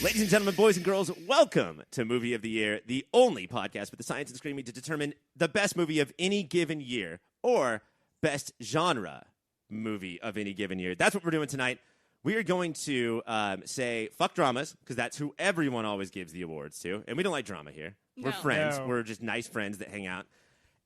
Ladies and gentlemen, boys and girls, welcome to Movie of the Year, the only podcast with the science and screaming to determine the best movie of any given year or best genre movie of any given year. That's what we're doing tonight. We are going to say fuck dramas, because that's who everyone always gives the awards to. And we don't like drama here. We're friends. No. We're just nice friends that hang out.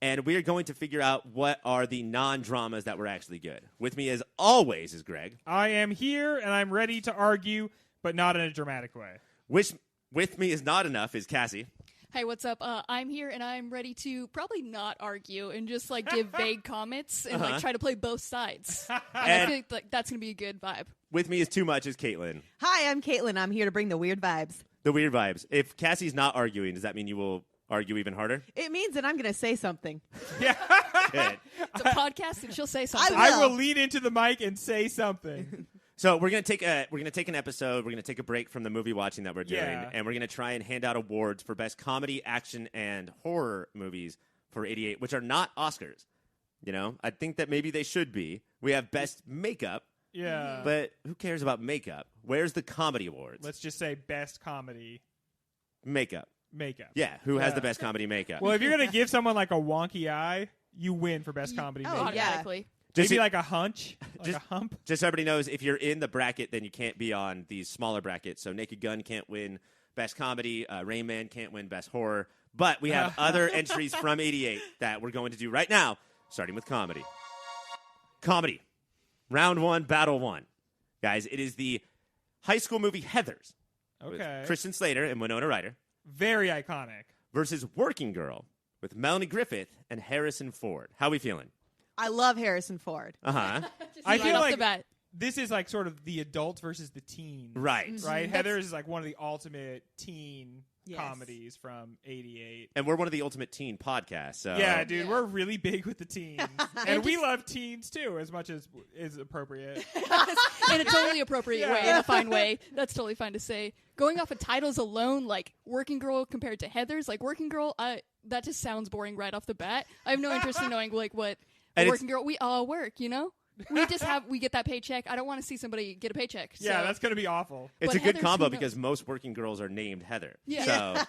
And we are going to figure out what are the non-dramas that were actually good. With me, as always, is Greg. I am here, and I'm ready to argue, but not in a dramatic way. Which, with me is not enough, is Cassie. Hey, what's up? I'm here, and I'm ready to probably not argue and just, give vague comments and, try to play both sides. And I think that's going to be a good vibe. With me is too much is Caitlin. Hi, I'm Caitlin. I'm here to bring the weird vibes. The weird vibes. If Cassie's not arguing, does that mean you will argue even harder? It means that I'm going to say something. Yeah. Good. It's a podcast, and she'll say something. I I will lean into the mic and say something. So we're gonna take an episode. We're gonna take a break from the movie watching that we're doing, Yeah. and we're gonna try and hand out awards for best comedy, action, and horror movies for '88, which are not Oscars. You know, I think that maybe they should be. We have best makeup, Yeah. but who cares about makeup? Where's the comedy awards? Let's just say best comedy Makeup. makeup. Who has Yeah. the best comedy makeup? Well, if you're going to give someone like a wonky eye, you win for best comedy makeup. Automatically. Maybe like a hunch, like just- a hump. Just so everybody knows, if you're in the bracket, then you can't be on these smaller brackets. So Naked Gun can't win best comedy. Rain Man can't win best horror. But we have other entries from '88 that we're going to do right now, starting with comedy. Comedy. Round one, battle one. Guys, it is the high school movie Heathers with Okay. Christian Slater and Winona Ryder Very iconic. versus Working Girl with Melanie Griffith and Harrison Ford. How we feeling? I love Harrison Ford. Uh-huh. I Right feel off like the bat. this is like sort of the adult versus the teen. Right. Right? Mhm. Heather's is like one of the ultimate teen Yes. comedies from '88. And we're one of the ultimate teen podcasts. So Yeah, dude, Yeah. we're really big with the teens. and we love teens, too, as much as is appropriate. In a totally appropriate Yeah. way, in a fine way. That's totally fine to say. Going off of titles alone, like Working Girl compared to Heathers, like Working Girl, that just sounds boring right off the bat. I have no interest in knowing what And Working Girl. We all work, you know. We get that paycheck. I don't want to see somebody get a paycheck. Yeah, so that's going to be awful. It's But a good Heathers, combo who knows? because most working girls are named Heather. Yeah. So,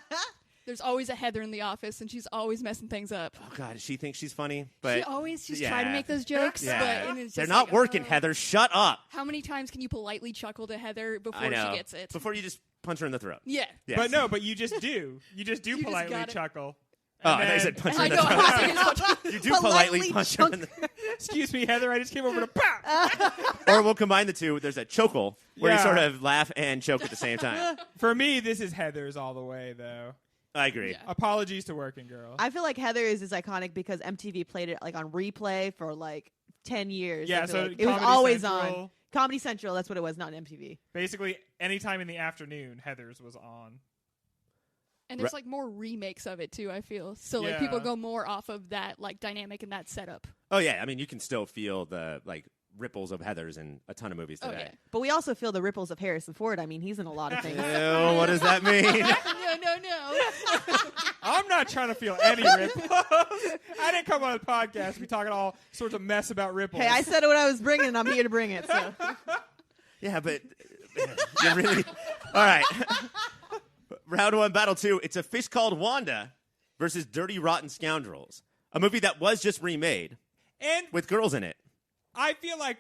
there's always a Heather in the office, and she's always messing things up. oh God, she thinks she's funny, but She always just yeah. try to make those jokes, yeah. but and it's They're just not like, working. oh. Heather, shut up. How many times can you politely chuckle to Heather I before know. she gets it? Before you just punch her in the throat. Yeah. Yes. But you just do. You just do You just politely gotta- chuckle. Oh, And I thought you then- said punch her I in the know. throat. I was thinking You do politely punch her in the Excuse me, Heather, I just came over to pow! Or we'll combine the two. There's a chokel where you Yeah. sort of laugh and choke at the same time. For me, this is Heather's all the way, though. I agree. Yeah. Apologies to Working Girl. I feel like Heathers is iconic because MTV played it on replay for 10 years. Yeah, I feel so like. It was Comedy always Central- on. Comedy Central, that's what it was, not MTV. Basically, anytime in the afternoon, Heather's was on. And there's more remakes of it too, I feel. So Yeah. people go more off of that dynamic and that setup. Oh yeah, I mean you can still feel the ripples of Heathers in a ton of movies Oh today. yeah. But we also feel the ripples of Harrison Ford. I mean, he's in a lot of things. Ew, what does that mean? No. I'm not trying to feel any ripples. I didn't come on the podcast. We talking all sorts of mess about ripples. Hey, I said what I was bringing, and I'm here to bring it. So. Yeah, but you really all right. Round one, battle two. It's A Fish Called Wanda versus Dirty Rotten Scoundrels, a movie that was just remade And with girls in it. I feel like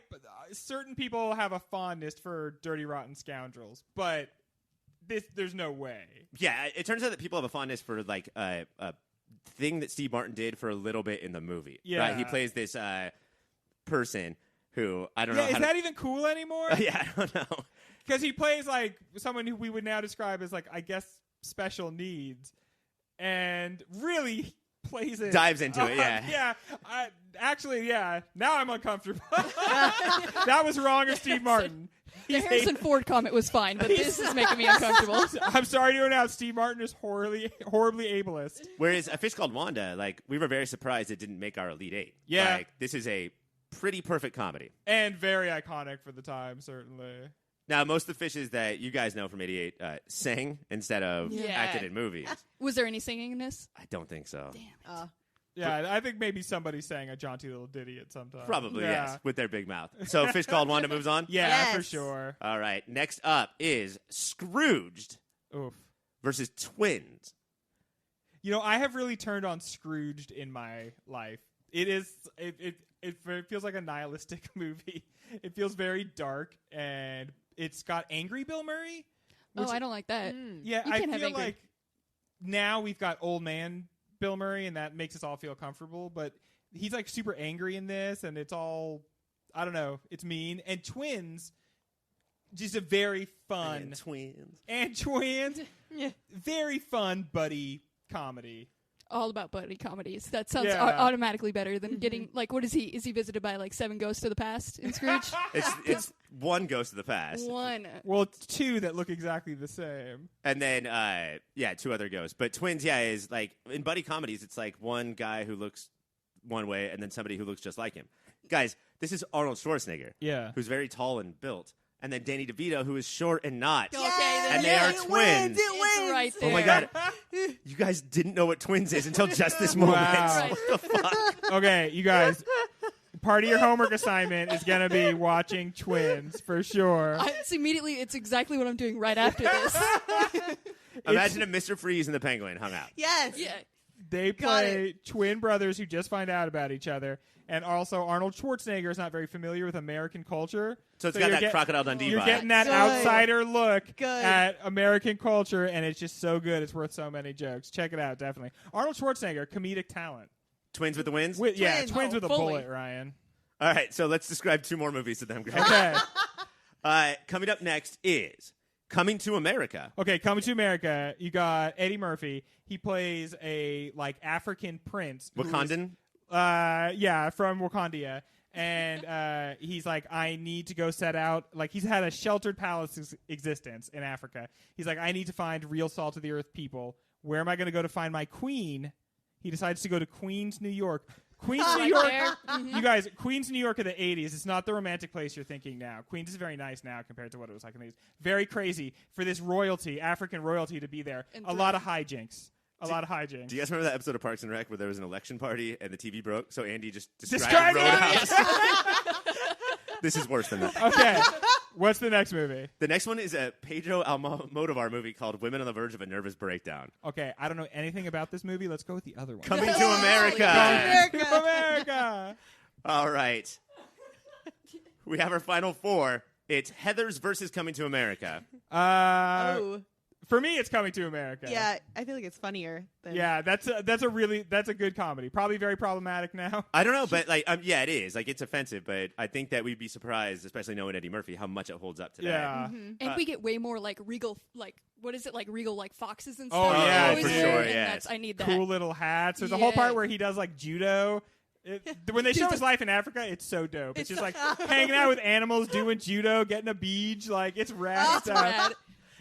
certain people have a fondness for Dirty Rotten Scoundrels, but there's no way. Yeah, it turns out that people have a fondness for a thing that Steve Martin did for a little bit in the movie. Yeah. Right? He plays this person who I don't know. Yeah, is how that even cool anymore? yeah, I don't know. Because he plays someone who we would now describe as I guess special needs, and really plays it. Dives into it, yeah. Yeah. Actually, now I'm uncomfortable. That was wrong of Steve Martin. The Harrison Ford comment was fine, but this is making me uncomfortable. I'm sorry to announce Steve Martin is horribly ableist. Whereas A Fish Called Wanda, we were very surprised it didn't make our Elite Eight. Yeah. This is a pretty perfect comedy. And very iconic for the time, certainly. Now, most of the fishes that you guys know from '88 sang instead of Yeah. acted in movies. Was there any singing in this? I don't think so. Damn. Yeah, I think maybe somebody sang a jaunty little ditty at some time. Probably, Yeah. yes, with their big mouth. So Fish Called Wanda moves on? Yeah, Yes. for sure. All right, next up is Scrooged Oof. versus Twins. I have really turned on Scrooged in my life. It feels like a nihilistic movie. It feels very dark, and it's got angry Bill Murray. Oh, I don't like that. Yeah, You I can't have feel angry. like now we've got old man Bill Murray, and that makes us all feel comfortable. But he's like super angry in this, and it's all, I don't know, it's mean. And Twins, just a very fun And Twins. very fun buddy comedy. All about buddy comedies. That sounds Yeah. automatically better than getting like. What is he? Is he visited by like 7 ghosts of the past in Scrooge? It's one Ghost of the Past. One. Well, it's 2 that look exactly the same. And then, 2 other ghosts. But Twins, is like, in buddy comedies, it's like one guy who looks one way and then somebody who looks just like him. Guys, this is Arnold Schwarzenegger, Yeah. who's very tall and built. And then Danny DeVito, who is short and not. Okay, then And they are twins. It's right there. Oh my God. You guys didn't know what Twins is until just this moment. Wow. What the fuck? Okay, you guys. Part of your homework assignment is gonna be watching Twins for sure. It's exactly what I'm doing right after this. Imagine if Mr. Freeze and the Penguin hung out. Yes. Yeah. They Got play twin brothers who just find out about each other. And also, Arnold Schwarzenegger is not very familiar with American culture. So it's got you're that Crocodile Dundee You're vibe. getting that Good. outsider look Good. at American culture, and it's just so good. It's worth so many jokes. Check it out, definitely. Arnold Schwarzenegger, comedic talent. Twins with the wins? Yeah, Twins. twins Oh, with a fully. bullet, Ryan. All right, so let's describe 2 more movies to them. Okay. Coming up next is Coming to America. Okay, coming to America, you got Eddie Murphy. He plays a African prince. who is- Wakandan? From Wakandia. And he's like, I need to go set out. Like, he's had a sheltered palace existence in Africa. He's like, I need to find real salt of the earth people. Where am I going to go to find my queen? He decides to go to Queens, New York. Queens, New Right York. there. Mhm. You guys, Queens, New York of the 80s. It's not the romantic place you're thinking now. Queens is very nice now compared to what it was like in the 80s. Very crazy for this royalty, African royalty, to be there. And A lot of hijinks. A lot of hijinks. Do you guys remember that episode of Parks and Rec where there was an election party and the TV broke? So Andy just Describe described it. Roadhouse. This is worse than that. Okay. What's the next movie? The next one is a Pedro Almodovar movie called Women on the Verge of a Nervous Breakdown. Okay, I don't know anything about this movie. Let's go with the other one. Coming to America. America. America. All right. We have our final 4. It's Heathers versus Coming to America. Oh. For me, it's Coming to America. Yeah, I feel like it's funnier. Than Yeah, that's a good comedy. Probably very problematic now. I don't know, but it is. Like, it's offensive, but I think that we'd be surprised, especially knowing Eddie Murphy, how much it holds up today. Yeah. And we get way more like regal, like what is it, like regal, like foxes and Oh, stuff. yeah, I always for wear, sure, and yes. I need that. Cool little hats. There's a whole Yeah. part where he does like judo. When they show his life in Africa, it's so dope. It's just like hanging out with animals, doing judo, getting a beach. Like, it's rad That's stuff. rad.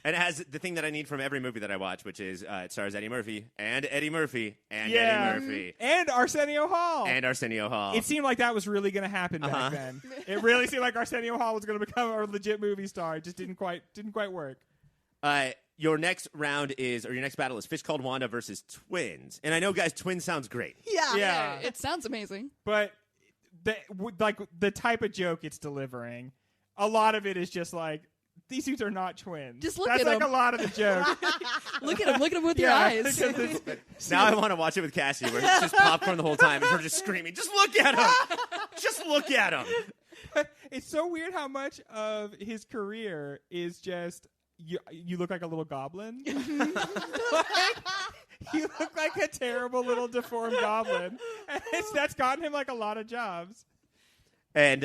And it has the thing that I need from every movie that I watch, which is it stars Eddie Murphy and Eddie Murphy and Yeah. Eddie Murphy And Arsenio Hall. and Arsenio Hall. It seemed like that was really going to happen back Uh-huh. then. It really seemed like Arsenio Hall was going to become a legit movie star. It just didn't quite work. Your next battle is Fish Called Wanda versus Twins. And I know, guys, Twins sounds great. Yeah. Yeah. It sounds amazing. But the type of joke it's delivering, a lot of it is just like, these dudes are not twins. Just look That's at like them. a lot of the joke. Look at him with your Yeah, eyes. because it's- Now I want to watch it with Cassie, where it's just popcorn the whole time and her just screaming, "Just look at him! Just look at him!" it's so weird how much of his career is just you look like a little goblin. You look like a terrible little deformed goblin. And that's gotten him like a lot of jobs. And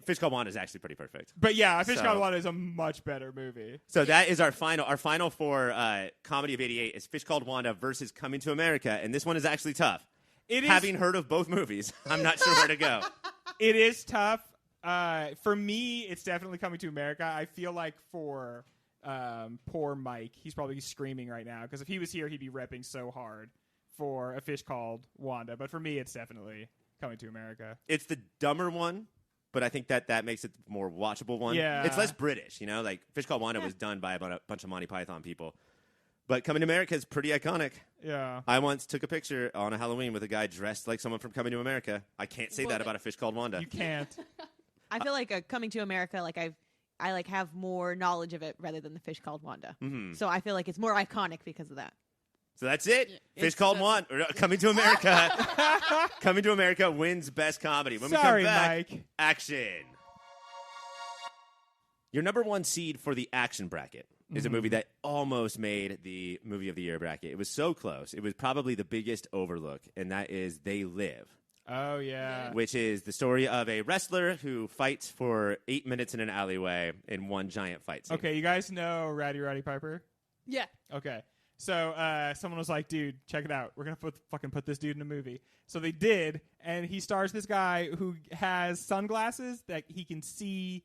Fish Called Wanda is actually pretty perfect. But yeah, Fish So- Called Wanda is a much better movie. So that is our final. Our final for comedy of '88 is Fish Called Wanda versus Coming to America, and this one is actually tough. It is Having heard of both movies, I'm not sure where to go. It is tough. For me, it's definitely Coming to America. I feel like for poor Mike, he's probably screaming right now because if he was here, he'd be repping so hard for A Fish Called Wanda. But for me, it's definitely Coming to America. It's the dumber one, but I think that makes it the more watchable one. Yeah. It's less British, like Fish Called Wanda was done by a bunch of Monty Python people. But Coming to America is pretty iconic. Yeah. I once took a picture on a Halloween with a guy dressed like someone from Coming to America. I can't say that about A Fish Called Wanda. You can't. I feel like Coming to America, like I like have more knowledge of it rather than the fish called Wanda. Mhm. So I feel like it's more iconic because of that. So that's it. Yeah. Fish Called Wanda. Coming to America. Coming to America wins Best Comedy. When Sorry, we come back, Mike. action. Your number one seed for the action bracket is a movie that almost made the Movie of the Year bracket. It was so close. It was probably the biggest overlook, and that is They Live, Oh, yeah. which is the story of a wrestler who fights for 8 minutes in an alleyway in one giant fight scene. Okay, you guys know Roddy Piper? Yeah. Okay. So someone was like, dude, check it out. We're going to fucking put this dude in a movie. So they did, and he stars this guy who has sunglasses that he can see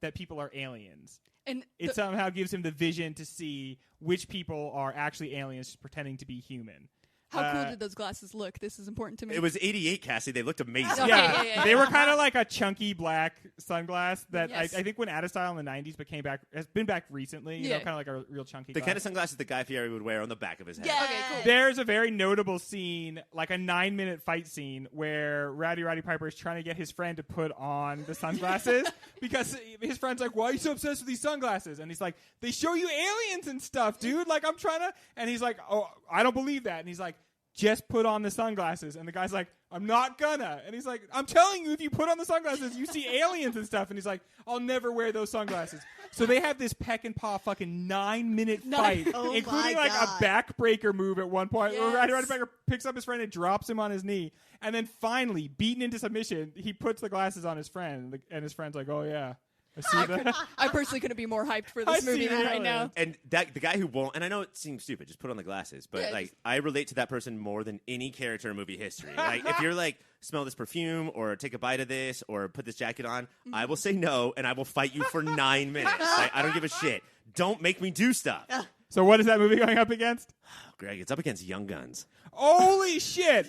that people are aliens. And It somehow gives him the vision to see which people are actually aliens just pretending to be human. how cool did those glasses look? This is important to me. It was 88, Cassie. They looked amazing. Okay, yeah. They were kind of like a chunky black sunglass that Yes. I think went out of style in the 90s, but came back, has been back recently, you know, Yeah. kind of like a real chunky The glass. kind of sunglasses that Guy Fieri would wear on the back of his head. Yeah. Okay, cool. There's a very notable scene, like a 9-minute fight scene, where Roddy Piper is trying to get his friend to put on the sunglasses because his friend's like, "Why are you so obsessed with these sunglasses?" And he's like, "They show you aliens and stuff, dude. Like, I'm trying to," and he's like, "Oh, I don't believe that." And he's like, "Just put on the sunglasses." And the guy's like, "I'm not gonna." And he's like, "I'm telling you, if you put on the sunglasses, you see aliens and stuff." And he's like, "I'll never wear those sunglasses." So they have this peck and paw fucking 9-minute fight, Oh including my like God. a backbreaker move at one point where Yes. Roddy Piper picks up his friend and drops him on his knee. And then finally, beaten into submission, he puts the glasses on his friend. And his friend's like, "Oh, yeah. I see that." I personally couldn't be more hyped for I this movie see than the right now. aliens. And that the guy who won't, and I know it seems stupid, just put on the glasses, but Yeah, like just- I relate to that person more than any character in movie history. Like if you're like, smell this perfume or take a bite of this or put this jacket on, I will say no and I will fight you for 9 minutes. Like, I don't give a shit. Don't make me do stuff. So what is that movie going up against? Greg, it's up against Young Guns. Holy shit!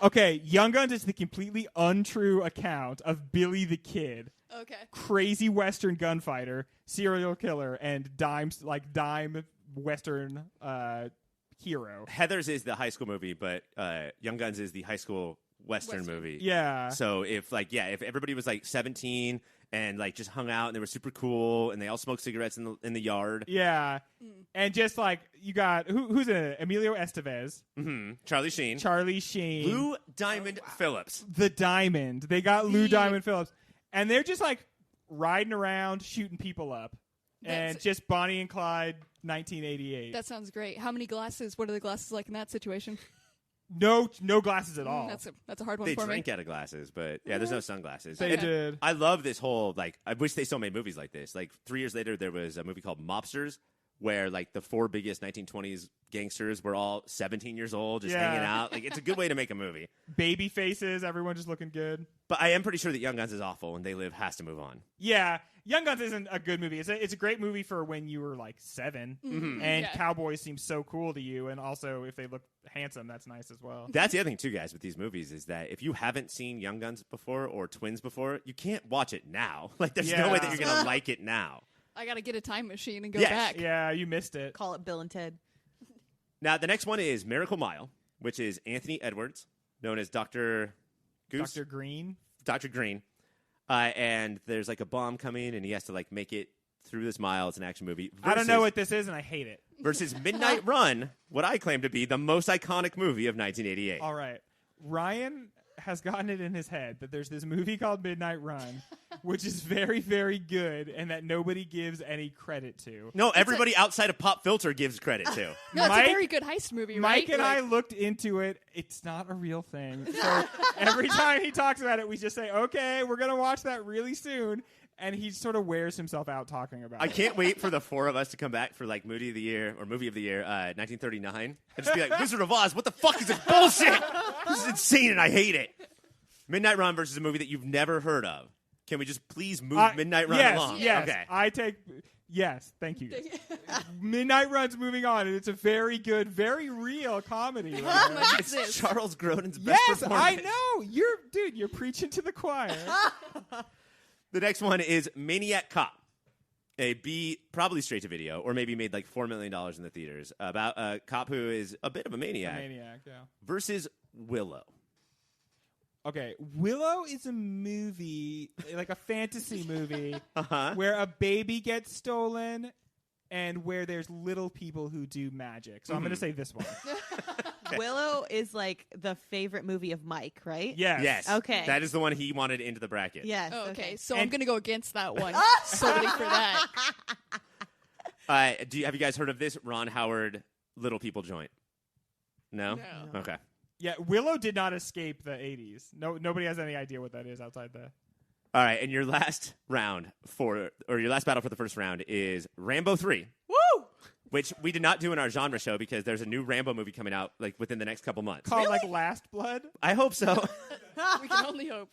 Okay, Young Guns is the completely untrue account of Billy the Kid, Okay. crazy Western gunfighter, serial killer, and dime Western hero. Heathers is the high school movie, but Young Guns is the high school Western movie. Yeah. So if everybody was like 17 and like just hung out and they were super cool and they all smoked cigarettes in the yard. Yeah. And just like you got who's in it? Emilio Estevez, Charlie Sheen. Charlie Sheen, Lou Diamond Phillips. the Diamond. They got Lou Diamond Phillips, and they're just like riding around shooting people up, and That's- just Bonnie and Clyde, 1988. That sounds great. How many glasses? What are the glasses like in that situation? No glasses at all. That's a hard one They for drink me. out of glasses, but yeah, there's no sunglasses. They And did. I love this whole, like, I wish they still made movies like this. Like, 3 years later, there was a movie called Mobsters, where, like, the 4 biggest 1920s gangsters were all 17 years old, just Yeah. hanging out. Like, it's a good way to make a movie. Baby faces, everyone just looking good. But I am pretty sure that Young Guns is awful, and They Live has to move on. Yeah, Young Guns isn't a good movie. It's a great movie for when you were like 7, and Yeah. cowboys seem so cool to you, and also if they look handsome, that's nice as well. That's the other thing, too, guys, with these movies, is that if you haven't seen Young Guns before or Twins before, you can't watch it now. Like, there's no way that Yeah. you're going to like it now. I gotta get a time machine and go Yes. back. Yeah, you missed it. Call it Bill and Ted. Now, the next one is Miracle Mile, which is Anthony Edwards, known as Dr. Goose. Dr. Green. Dr. Green. And there's like a bomb coming, and he has to like make it through this mile. It's an action movie. I don't know what this is, and I hate it. Versus Midnight Run, what I claim to be the most iconic movie of 1988. All right. Ryan has gotten it in his head that there's this movie called Midnight Run, which is very, very good, and that nobody gives any credit to. No, everybody outside of Pop Filter gives credit to. No, it's Mike- a very good heist movie, right? Mike and I Like- looked into it. It's not a real thing. So every time he talks about it, we just say, okay, we're going to watch that really soon. And he sort of wears himself out talking about I it. can't wait for the 4 of us to come back for like Movie of the Year or Movie of the Year 1939 and just be like, Wizard of Oz, what the fuck is this bullshit? This is insane and I hate it. Midnight Run versus a movie that you've never heard of. Can we just please move Midnight Run yes, along? Yes, Okay. Yes, thank you. Midnight Run's moving on, and it's a very good, very real comedy. How much It's is this? Charles Grodin's best Yes, performance. I know. You're preaching to the choir. The next one is Maniac Cop, a B, probably straight to video, or maybe made like $4 million in the theaters, about a cop who is a bit of a maniac, Maniac, yeah. versus Willow. Okay, Willow is a movie, like a fantasy movie, Uh-huh. where a baby gets stolen and where there's little people who do magic. So I'm going to say this one. Willow is like the favorite movie of Mike, right? Yes. Yes. Okay. That is the one he wanted into the bracket. Yes. Oh, okay. So And- I'm going to go against that one solely for that. Have you guys heard of this Ron Howard Little People joint? No? No. Okay. Yeah, Willow did not escape the 80s. Nobody has any idea what that is outside the... All right, and your last round your last battle for the first round is Rambo 3. Woo! Which we did not do in our genre show because there's a new Rambo movie coming out like within the next couple months. Called like Last Blood? I hope so. We can only hope.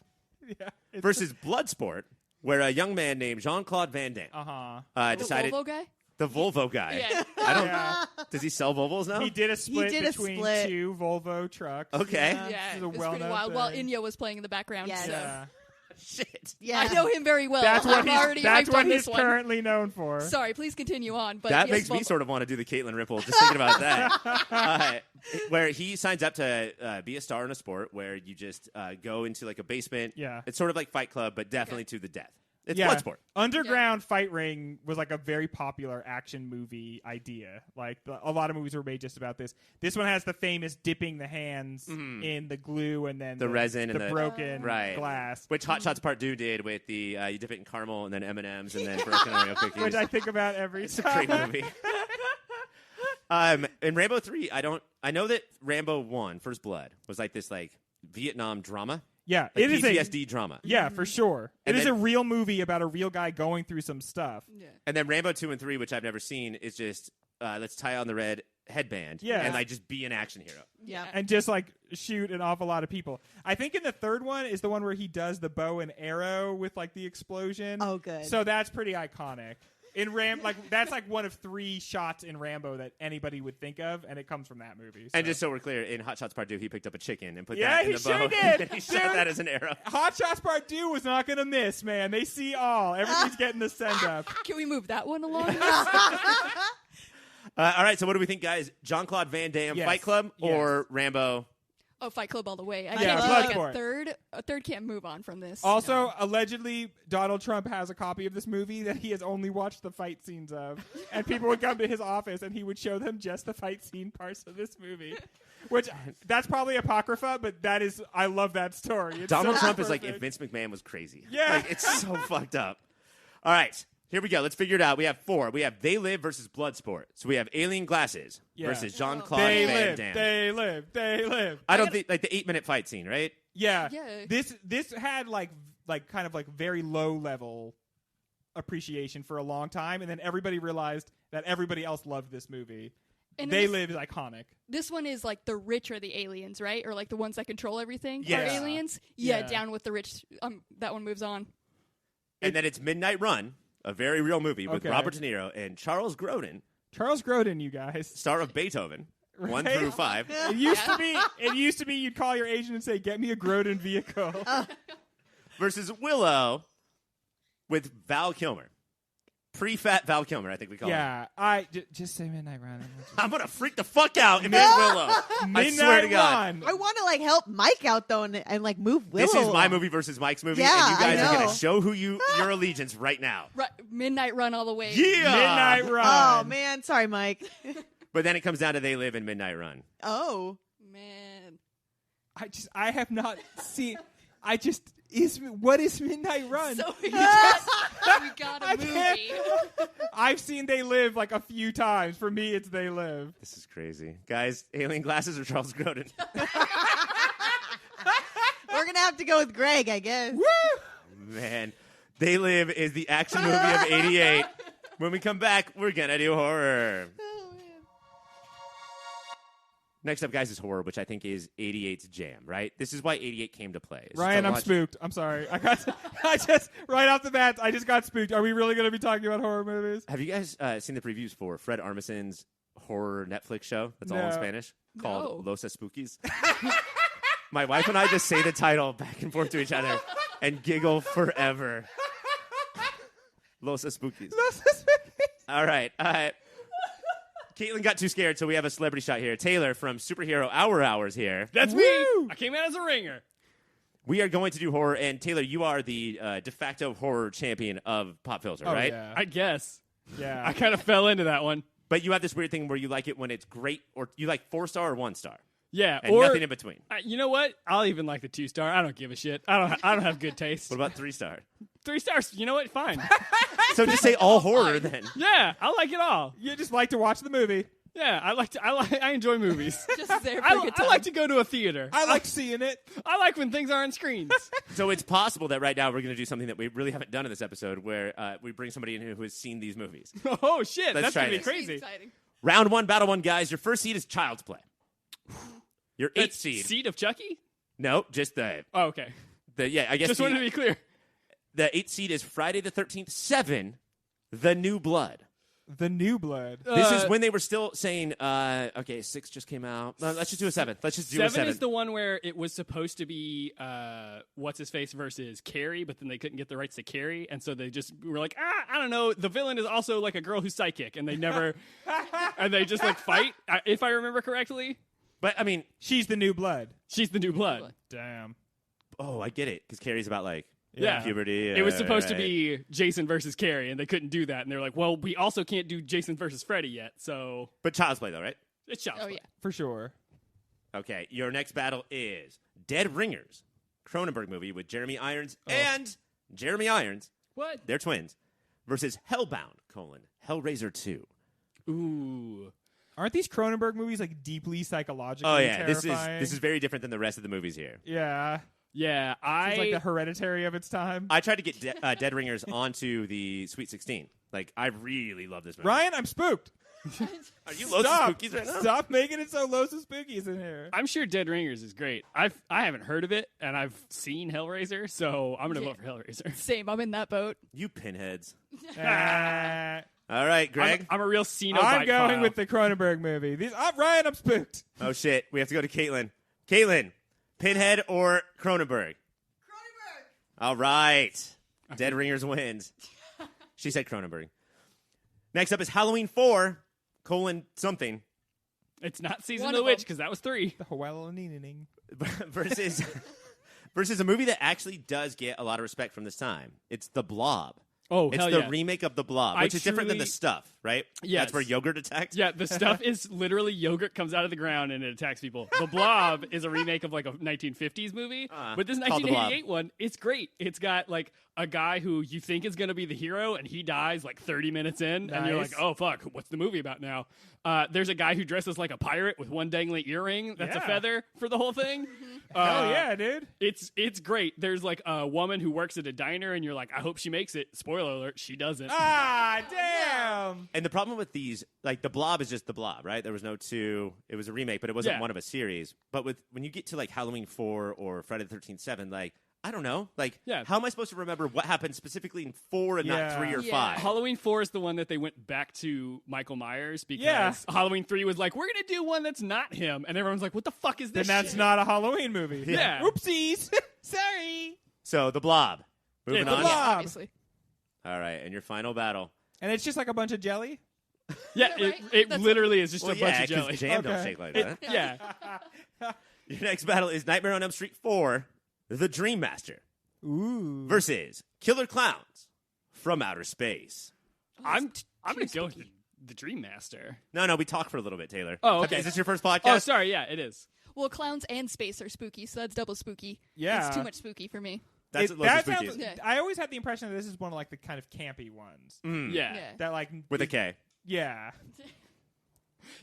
Yeah. it's- Versus Bloodsport, where a young man named Jean-Claude Van Damme Uh-huh. decided The Volvo guy? the Volvo guy. Yeah. I don't. Yeah. Does he sell Volvos now? He did a split did a between split. 2 Volvo trucks. Okay. Yeah. Yeah, This is it a was well-known pretty wild. While thing. Inya was playing in the background. Yes. So. Yeah. Shit. Yeah. I know him very well. That's what I'm already that's hyped what on he's this one. currently known for. Sorry, please continue on. But That yes, makes me Volvo. sort of want to do the Caitlin Ripple just thinking about that. Where he signs up to be a star in a sport where you just go into like a basement. Yeah. It's sort of like Fight Club, but definitely to the death. It's Yeah. Bloodsport. Underground Fight Ring was like a very popular action movie idea. Like a lot of movies were made just about this. This one has the famous dipping the hands in the glue and then The resin and the the- broken Right. glass. Which Hot Shots Part 2 did with the you dip it in caramel and then M&Ms and then broken Oreo cookies. Which I think about every It's a time. great movie. In Rambo 3, I know that Rambo 1, First Blood, was like this like Vietnam drama. Yeah, Like it is PTSD drama. Yeah, for sure. And It is then- a real movie about a real guy going through some stuff. Yeah. And then Rambo 2 and 3, which I've never seen, is just let's tie on the red headband Yeah. and like just be an action hero. Yeah. And just like shoot an awful lot of people. I think in the third one is the one where he does the bow and arrow with like the explosion. Oh, good. So that's pretty iconic. In that's like one of 3 shots in Rambo that anybody would think of, and it comes from that movie. So. And just so we're clear, in Hot Shots Part 2, he picked up a chicken and put Yeah, that in he the bow. sure did. And he shot Dude. that as an arrow. Hot Shots Part 2 was not going to miss, man. They see all. Everybody's getting the send up. Can we move that one along? All right, so what do we think, guys? Jean-Claude Van Damme, Yes. Fight Club, or Yes. Rambo? Oh, Fight Club all the way. I Yeah, can't do like Bloodsport. a third. A third can't move on from this. Also, allegedly, Donald Trump has a copy of this movie that he has only watched the fight scenes of. And people would come to his office and he would show them just the fight scene parts of this movie. Which, that's probably Apocrypha, but I love that story. It's Donald so Trump is like perfect. if Vince McMahon was crazy. Yeah. Like, it's so fucked up. All right, here we go. Let's figure it out. We have 4. We have They Live versus Bloodsport. So we have Alien Glasses Yeah. versus Jean-Claude They Van live, Damme. they live. I don't think, like the 8-minute fight scene, right? Yeah. Yeah. This had like kind of like very low level appreciation for a long time, and then everybody realized that everybody else loved this movie. And They this- Live is iconic. This one is like the rich are the aliens, right? Or like the ones that control everything Yeah. are aliens. Yeah, Yeah. down with the rich. That one moves on. And then it's Midnight Run, a very real movie with Okay. Robert De Niro and Charles Grodin, Charles Grodin, you guys. star of Beethoven, 1 Right? through 5. It used to be you'd call your agent and say, "Get me a Grodin vehicle." versus Willow with Val Kilmer. Pre-fat Val Kilmer, I think we call him. Yeah, just say Midnight Run. I'm going to freak the fuck out and pick Willow. I swear to God. Run. I want to like help Mike out though and like move Willow. This is my along. movie versus Mike's movie, Yeah, and you guys I are going know. to show who your allegiance right now. Midnight Run all the way. Yeah! Midnight Run. Oh man, sorry, Mike. But then it comes down to They Live in Midnight Run. Oh, Man. I have not seen. What is Midnight Run? So we got I a can't- movie. I've seen They Live like a few times. For me, it's They Live. This is crazy. Guys, Alien Glasses or Charles Grodin? we're gonna have to go with Greg, I guess. Man, They Live is the action movie of 88. When we come back, we're going to do horror. Next up, guys, is horror, which I think is 88's jam, right? This is why 88 came to play. It's Ryan, to I'm watch- spooked. I'm sorry. Right off the bat, I just got spooked. Are we really going to be talking about horror movies? Have you guys seen the previews for Fred Armisen's horror Netflix show that's all in No. Spanish called No. Los Spookies? My wife and I just say the title back and forth to each other and giggle forever. Los Spookies. All right. Caitlin got too scared, so we have a celebrity shot here. Taylor from Superhero Hours here. That's Woo! me. I came out as a ringer. We are going to do horror, and Taylor, you are the de facto horror champion of Pop Filter, right? Yeah. I guess. Yeah. I kind of fell into that one. But you have this weird thing where you like it when it's great, or you like 4-star or 1-star, Yeah, and or nothing in between. you know what? I'll even like the 2-star. I don't give a shit. I don't have good taste. What about 3-star? 3 stars. You know what? Fine. So just say all horror then. Yeah, I like it all. You just like to watch the movie. Yeah, I enjoy movies. Just there for a good I time. like to go to a theater. I like seeing it. I like when things are on screens. So it's possible that right now we're going to do something that we really haven't done in this episode, where we bring somebody in who has seen these movies. Oh shit, Let's that's try gonna be this. crazy. Exciting. Round 1, battle 1, guys. Your first seed is Child's Play. Your 8th That's seed. Seed of Chucky? No, just the Oh, okay. I guess Just wanted to be clear. the 8th seed is Friday the 13th, 7, The New Blood. The New Blood. This is when they were still saying, okay, 6 just came out. Let's just do a 7th. Let's just do a 7 7th. is the one where it was supposed to be what's his face versus Carrie, but then they couldn't get the rights to Carrie, and so they just were like, I don't know. The villain is also like a girl who's psychic, and they never, and they just like fight. If I remember correctly, But, I mean, She's the New Blood. she's the new blood. Damn. oh, I get it, because Carrie's about, like, Yeah. puberty. It was supposed to right. be Jason versus Carrie, and they couldn't do that, and they're like, well, we also can't do Jason versus Freddy yet, so But Child's Play, though, right? it's Child's Oh Play. yeah. For sure. Okay, your next battle is Dead Ringers, Cronenberg movie with Jeremy Irons and Jeremy Irons, What? they're twins, versus Hellbound, Hellraiser 2. Ooh. Aren't these Cronenberg movies like deeply psychologically Oh, yeah, terrifying? this is very different than the rest of the movies here. Yeah. Yeah, It's like the Hereditary of its time. I tried to get Dead Ringers onto the Sweet 16. Like, I really love this movie. Ryan, I'm spooked. Are you low Stop. spookies right now? Stop making it so low spookies in here. I'm sure Dead Ringers is great. I haven't heard of it, and I've seen Hellraiser, so I'm gonna vote for Hellraiser. Same. I'm in that boat. You pinheads. Uh, All right, Greg. I'm a real Cenobite I'm going file. with the Cronenberg movie. Ryan, I'm spooked. Oh, shit. We have to go to Caitlin. Caitlin, Pinhead or Cronenberg? Cronenberg. All right. Dead Ringers wins. She said Cronenberg. Next up is Halloween 4, something, It's not Season One of the of Witch them. because that was 3. The Howell-a-ning. versus a movie that actually does get a lot of respect from this time. It's The Blob. Oh, It's hell the yeah. remake of The Blob, which is different than The Stuff, right? Yes. That's where yogurt attacks? Yeah, the stuff is literally yogurt comes out of the ground and it attacks people. The Blob is a remake of like a 1950s movie, but this called The Blob. 1988 one, it's great. It's got like a guy who you think is going to be the hero and he dies like 30 minutes in and you're like, Nice. oh fuck, what's the movie about now? There's a guy who dresses like a pirate with one dangling earring that's a Yeah. feather for the whole thing. Hell yeah, dude. It's great. There's like a woman who works at a diner and you're like, I hope she makes it. Spoiler alert, she doesn't. Ah, damn. And the problem with these, like, The Blob is just The Blob, right? There was no 2. It was a remake, but it wasn't Yeah. one of a series. But when you get to, like, Halloween 4 or Friday the 13th 7, like, I don't know. Like, Yeah. how am I supposed to remember what happened specifically in 4 and not Yeah. 3 or Yeah. 5? Halloween 4 is the one that they went back to Michael Myers because Yeah. Halloween 3 was like, we're going to do one that's not him. And everyone's like, what the fuck is Then this that's shit? not a Halloween movie. Yeah. Oopsies. Sorry. So, The Blob. Moving The on. Blob. Yeah, obviously. All right, and your final battle. And it's just like a bunch of jelly. Yeah, Yeah, right? it That's literally is just Well, a bunch yeah, of jelly. jam don't Okay. shake like It- that. yeah. Your next battle is Nightmare on Elm Street 4, The Dream Master, Ooh. versus Killer Clowns from Outer Space. I'm going to go with the Dream Master. No, we talked for a little bit, Taylor. Oh, okay. Is this your first podcast? Oh, sorry. Yeah, it is. Well, clowns and space are spooky, so that's double spooky. Yeah. It's too much spooky for me. That's It- what that spooky sounds, is. Yeah. I always had the impression that this is one of like the kind of campy ones. Yeah. Yeah. That like With a K. Yeah.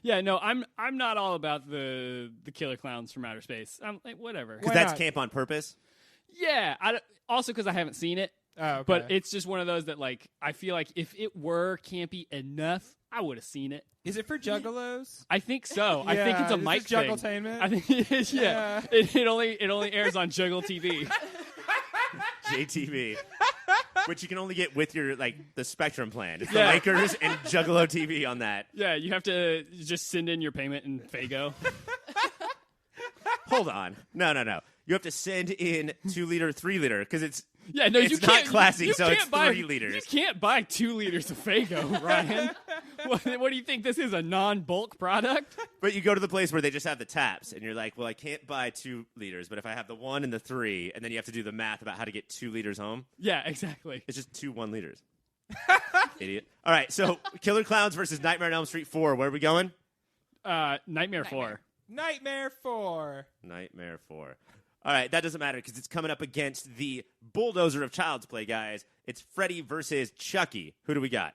Yeah, no, I'm not all about the Killer Clowns from Outer Space. I'm like, whatever. Because Why that's not? camp on purpose. Yeah, also because I haven't seen it. Oh, okay. But it's just one of those that, like, I feel like if it were campy enough, I would have seen it. Is it for juggalos? I think so. I think it's a is mic this thing. Juggletainment? I think it is. Yeah, Yeah. It only airs on Juggle TV. JTV. Which you can only get with your, like, the Spectrum plan. It's Yeah. the Lakers and Juggalo TV on that. Yeah, you have to just send in your payment in Fago. Hold on. No. you have to send in 2 liter, 3 liter because it's Yeah, no, It's you not can't. classy, you so can't it's buy, 3 liters. You can't buy 2 liters of Faygo, Ryan. What do you think? This is a non-bulk product? But you go to the place where they just have the taps, and you're like, well, I can't buy 2 liters, but if I have the 1 and the 3, and then you have to do the math about how to get 2 liters home, Yeah, exactly. it's just 2 1 liters. Idiot. All right, so Killer Clowns versus Nightmare on Elm Street 4. Where are we going? Nightmare 4. Nightmare 4. Nightmare 4. All right, that doesn't matter because it's coming up against the bulldozer of Child's Play, guys. It's Freddy versus Chucky. Who do we got?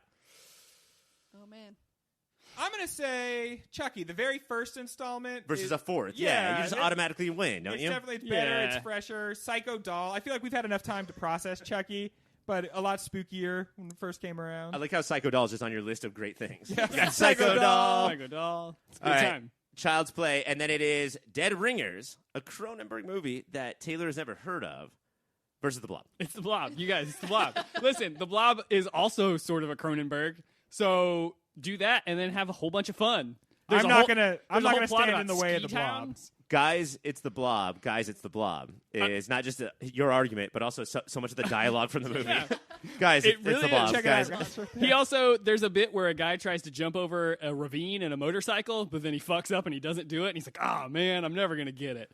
Oh man. I'm going to say Chucky, the very first installment. Versus is, a 4th. Yeah, you just it- automatically win, don't It's you? definitely better. Yeah. It's fresher. Psycho Doll. I feel like we've had enough time to process Chucky, but a lot spookier when it first came around. I like how Psycho Doll is just on your list of great things. Yeah. You got Psycho Psycho Doll, Psycho Doll. It's a All good right. time. Child's Play, and then it is Dead Ringers, a Cronenberg movie that Taylor has never heard of, versus The Blob. It's the Blob. You guys, it's the Blob. Listen, the Blob is also sort of a Cronenberg, so do that and then have a whole bunch of fun. There's I'm a not whole- gonna there's a whole plot stand about in the way of the ski Blob. towns. Guys, it's The Blob. Guys, it's The Blob. It's not just your argument, but also so much of the dialogue from the movie. Yeah. Guys, It it's really The is. Blob. Check it Guys, out, guys. He also, there's a bit where a guy tries to jump over a ravine in a motorcycle, but then he fucks up and he doesn't do it, and he's like, oh man, I'm never going to get it.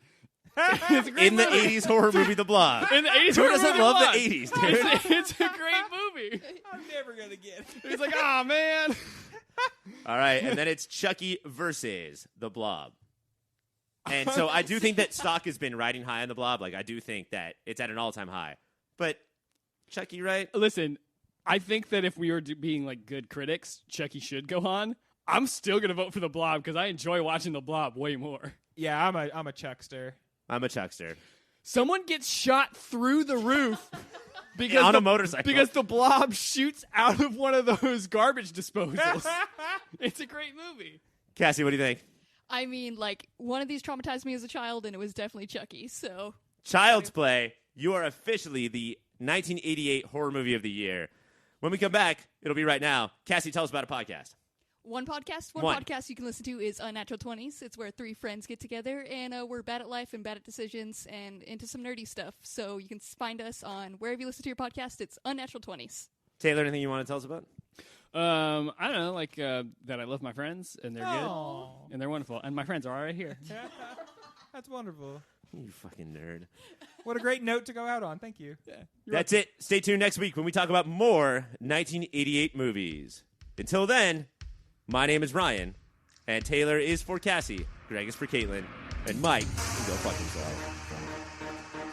It's a great in the movie. 80s horror movie, The Blob. In the 80s, Who horror doesn't movie, love Blob. the 80s, dude? It's a great movie. I'm never going to get it. He's like, oh man. All right, and then it's Chucky versus The Blob. And so I do think that stock has been riding high on The Blob. Like, I do think that it's at an all-time high. But Chucky, right? Listen, I think that if we were being like good critics, Chucky should go on. I'm still going to vote for The Blob because I enjoy watching The Blob way more. Yeah, I'm a Chuckster. I'm a Chuckster. Someone gets shot through the roof because On a motorcycle. because the Blob shoots out of one of those garbage disposals. It's a great movie. Cassie, what do you think? I mean, like, one of these traumatized me as a child, and it was definitely Chucky, so. Child's Play, you are officially the 1988 horror movie of the year. When we come back, it'll be right now. Cassie, tell us about a podcast. One podcast you can listen to is Unnatural 20s. It's where 3 friends get together, and we're bad at life and bad at decisions and into some nerdy stuff. So you can find us on wherever you listen to your podcast. It's Unnatural 20s. Taylor, anything you want to tell us about? I don't know, like that I love my friends and they're Aw. good and they're wonderful and my friends are right here. That's wonderful. You fucking nerd. What a great note to go out on. Thank you. That's it. Stay tuned next week when we talk about more 1988 movies. Until then, my name is Ryan, and Taylor is for Cassie, Greg is for Caitlin, and Mike can go fuck himself.